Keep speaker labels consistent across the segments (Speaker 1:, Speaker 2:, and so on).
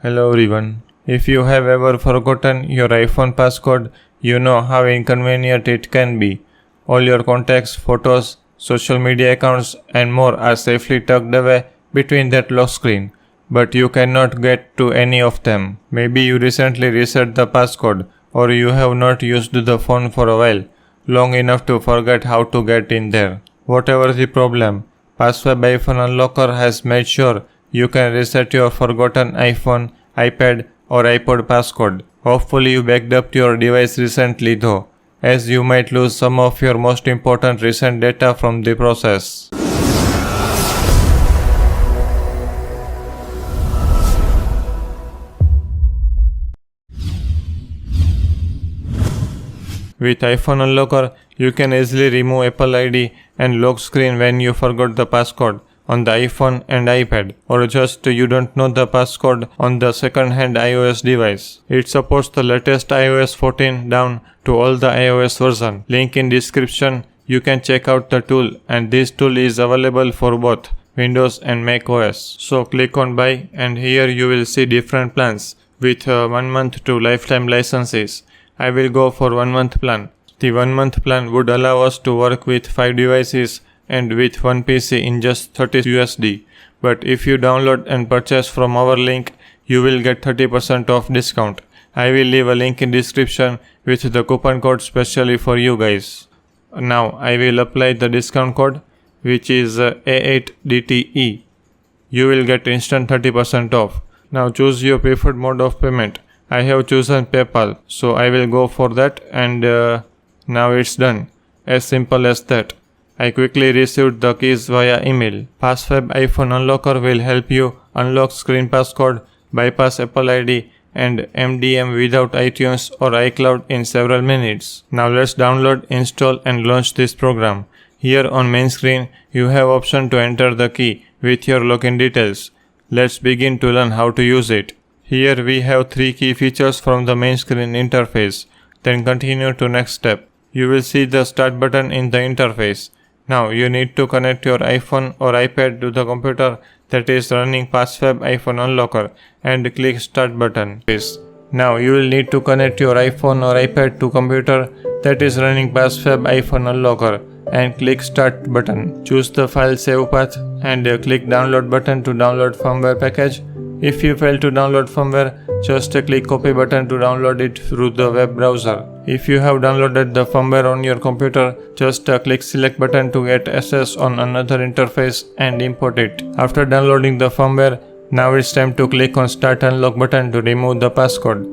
Speaker 1: Hello everyone. If you have ever forgotten your iPhone passcode, you know how inconvenient it can be. All your contacts, photos, social media accounts and more are safely tucked away between that lock screen, but you cannot get to any of them. Maybe you recently reset the passcode, or you have not used the phone for a while, long enough to forget how to get in there. Whatever the problem, Password iPhone Unlocker has made sure you can reset your forgotten iPhone, iPad or iPod passcode. Hopefully you backed up your device recently though, as you might lose some of your most important recent data from the process. With iPhone Unlocker, you can easily remove Apple ID and lock screen when you forgot the passcode on the iPhone and iPad, or just you don't know the passcode on the second-hand iOS device. It supports the latest iOS 14 down to all the iOS version. Link in description. You can check out the tool, and this tool is available for both Windows and Mac OS. So click on buy, and here you will see different plans with 1 month to lifetime licenses. I will go for 1 month plan. The 1 month plan would allow us to work with 5 devices and with 1 PC in just $30 USD. But if you download and purchase from our link, you will get 30% off discount. I will leave a link in description with the coupon code specially for you guys. Now I will apply the discount code, which is A8DTE. You will get instant 30% off. Now choose your preferred mode of payment. I have chosen PayPal, so I will go for that, and now it's done. As simple as that. I quickly received the keys via email. Password iPhone Unlocker will help you unlock screen passcode, bypass Apple ID and MDM without iTunes or iCloud in several minutes. Now let's download, install and launch this program. Here on main screen, you have option to enter the key with your login details. Let's begin to learn how to use it. Here we have 3 key features from the main screen interface. Then continue to next step. You will see the start button in the interface. Now you need to connect your iPhone or iPad to the computer that is running Password iPhone Unlocker and click start button. Now you will need to connect your iPhone or iPad to computer that is running Password iPhone Unlocker and click start button. Choose the file save path and click download button to download firmware package. If you fail to download firmware, just click copy button to download it through the web browser. If you have downloaded the firmware on your computer, just click select button to get access on another interface and import it. After downloading the firmware, now it's time to click on start unlock button to remove the passcode.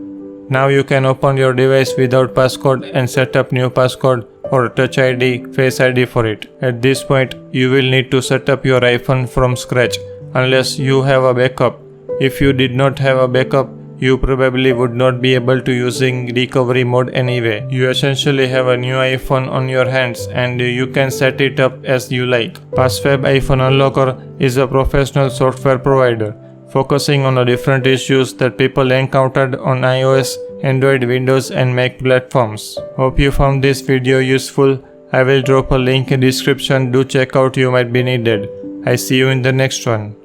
Speaker 1: Now you can open your device without passcode and set up new passcode or Touch ID, Face ID for it. At this point, you will need to set up your iPhone from scratch unless you have a backup. If you did not have a backup, you probably would not be able to using recovery mode anyway. You essentially have a new iPhone on your hands and you can set it up as you like. Password iPhone Unlocker is a professional software provider focusing on the different issues that people encountered on iOS, Android, Windows and Mac platforms. Hope you found this video useful. I will drop a link in description. Do check out, you might be needed. I see you in the next one.